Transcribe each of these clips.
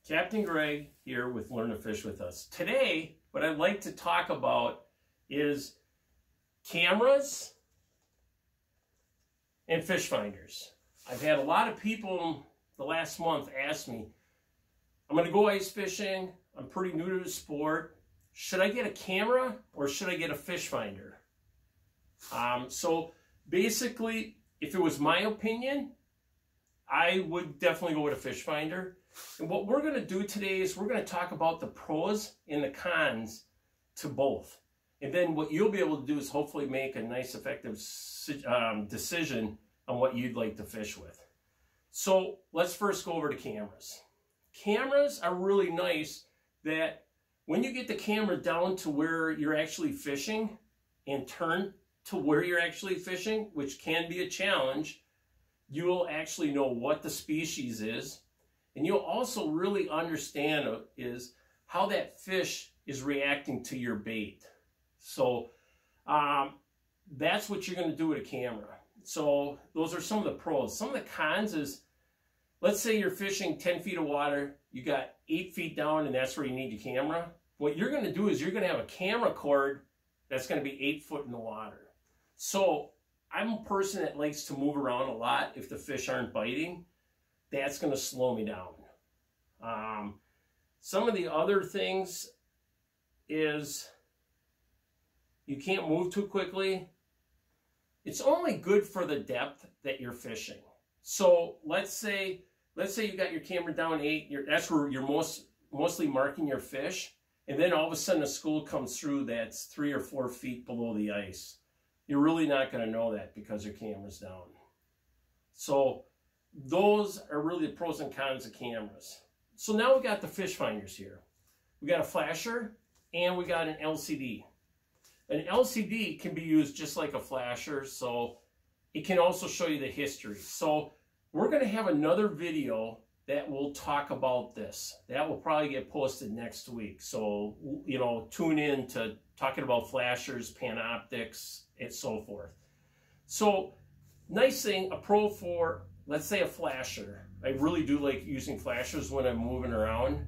Captain Greg here with Learn to Fish with Us. Today, what I'd like to talk about is cameras and fish finders. I've had a lot of people the last month ask me, I'm going to go ice fishing, I'm pretty new to the sport, should I get a camera or should I get a fish finder? So basically, if it was my opinion, I would definitely go with a fish finder. And what we're going to do today is we're going to talk about the pros and the cons to both. And then what you'll be able to do is hopefully make a nice, effective decision on what you'd like to fish with. So let's first go over to cameras. Cameras are really nice that when you get the camera down to where you're actually fishing and turn to where you're actually fishing, which can be a challenge, you will actually know what the species is. And you'll also really understand is how that fish is reacting to your bait. So that's what you're going to do with a camera. So those are some of the pros. Some of the cons is, let's say you're fishing 10 feet of water, you got 8 feet down, and that's where you need your camera. What you're going to do is you're going to have a camera cord that's going to be 8 foot in the water. So I'm a person that likes to move around a lot if the fish aren't biting. That's going to slow me down. Some of the other things is you can't move too quickly. It's only good for the depth that you're fishing. So let's say you got your camera down 8, that's where you're mostly marking your fish, and then all of a sudden a school comes through that's 3 or 4 feet below the ice. You're really not going to know that because your camera's down. So those are really the pros and cons of cameras. So now we got the fish finders here. We got a flasher and we got an LCD. An LCD can be used just like a flasher, so it can also show you the history. So we're going to have another video that will talk about this. That will probably get posted next week. So, you know, tune in to talking about flashers, panoptics, and so forth. So, nice thing, a pro for, let's say, a flasher. I really do like using flashers when I'm moving around.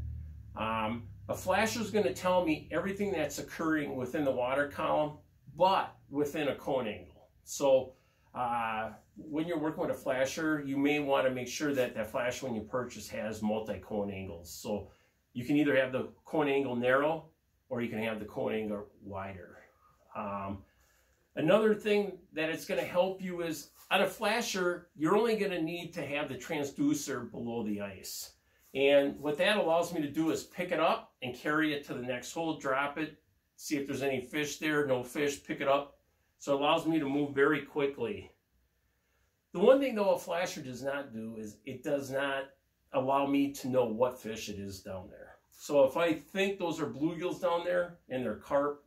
A flasher is going to tell me everything that's occurring within the water column, but within a cone angle. So when you're working with a flasher, you may want to make sure that that flasher when you purchase has multi-cone angles. So you can either have the cone angle narrow or you can have the cone angle wider. Another thing that it's going to help you is on a flasher, you're only going to need to have the transducer below the ice. And what that allows me to do is pick it up and carry it to the next hole, drop it, see if there's any fish there, no fish, pick it up. So it allows me to move very quickly. The one thing though a flasher does not do is it does not allow me to know what fish it is down there. So if I think those are bluegills down there and they're carp,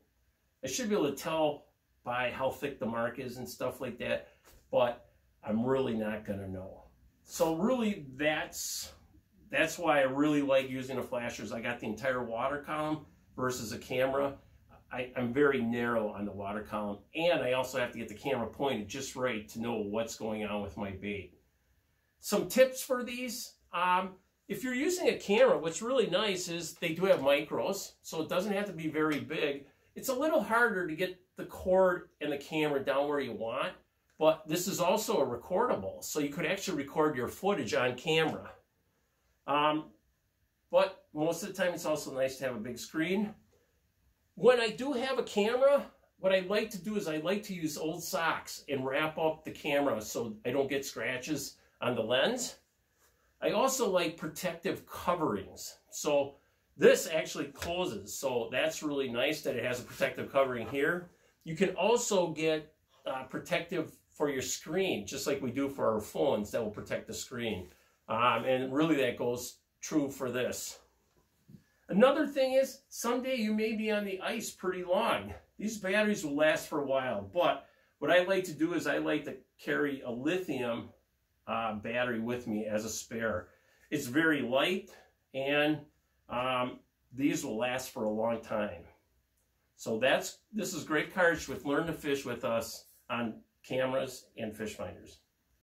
I should be able to tell by how thick the mark is and stuff like that, but I'm really not going to know. So really that's why I really like using the flashers. I got the entire water column versus a camera. I'm very narrow on the water column, and I also have to get the camera pointed just right to know what's going on with my bait. Some tips for these. If you're using a camera, what's really nice is they do have micros, so it doesn't have to be very big. It's a little harder to get the cord and the camera down where you want, but this is also a recordable, so you could actually record your footage on camera. But most of the time it's also nice to have a big screen. When I do have a camera, what I like to do is I like to use old socks and wrap up the camera so I don't get scratches on the lens. I also like protective coverings. So this actually closes, so that's really nice that it has a protective covering here. You can also get protective for your screen, just like we do for our phones that will protect the screen. And really that goes true for this. Another thing is, someday you may be on the ice pretty long. These batteries will last for a while, but what I like to do is I like to carry a lithium battery with me as a spare. It's very light, and these will last for a long time. So this is great coverage with Learn to Fish with Us on cameras and fish finders.